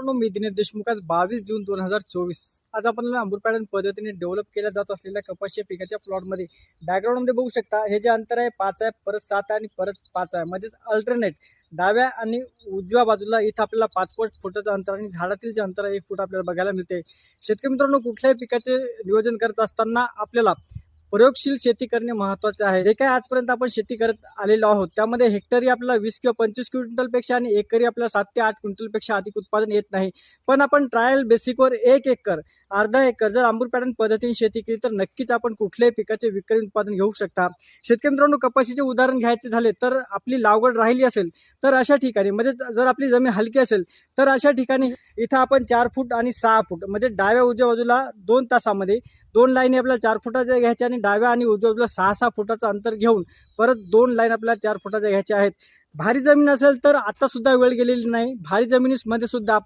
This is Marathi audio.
मित्रांनो, मी दिनेश देशमुख. आज 22 जून 2024. आज आपण अंबूर पॅटर्न पद्धतीने डेव्हलप केल्या जात असलेल्या कपाशी पिकाच्या प्लॉटमध्ये बॅकग्राऊंडमध्ये बघू शकता. हे जे अंतर आहे 5 आहे, परत 7 आहे आणि परत 5 आहे, म्हणजेच अल्टरनेट डाव्या आणि उजव्या बाजूला इथं आपल्याला 5 फुटाचं अंतर आणि झाडातील जे अंतर आहे 1 फूट आपल्याला बघायला मिळते. शेतकरी मित्रांनो, कुठल्याही पिकाचे नियोजन करत असताना आपल्याला प्रयोगशील शेती करणे महत्त्वाचे आहे. जे काही आजपर्यंत आपण शेती करत आलेलो आहोत त्यामध्ये हेक्टरी आपल्याला 20 किंवा 25 क्विंटलपेक्षा आणि एकरी आपल्याला 7 ते 8 क्विंटलपेक्षा अधिक उत्पादन येत नाही. पण आपण ट्रायल बेसिकवर 1 एकर, अर्धा एकर जर अंबूर पॅटर्न पद्धतीने शेती केली तर नक्कीच आपण कुठल्याही पिकाचे विक्रमी उत्पादन घेऊ शकता. शेतकरी मित्रांनो, कपाशीचे उदाहरण घ्यायचे झाले तर आपली लागवड राहिली असेल तर अशा ठिकाणी, म्हणजे जर आपली जमीन हलकी असेल तर अशा ठिकाणी इथं आपण 4 फूट आणि 6 फूट म्हणजे डाव्या उजव्या बाजूला 2 तासामध्ये 2 लाईनी आपल्याला 4 फुटाच्या घ्यायच्या आणि डाव्या आणि उजव्या बाजूला 6-6 फुटाचं अंतर घेऊन परत 2 लाईन आपल्याला 4 फुटाच्या घ्यायच्या आहेत. भारी जमीन असेल तर आता सुद्धा वेळ गेलेली नाही. भारी जमिनीमध्ये सुद्धा आपण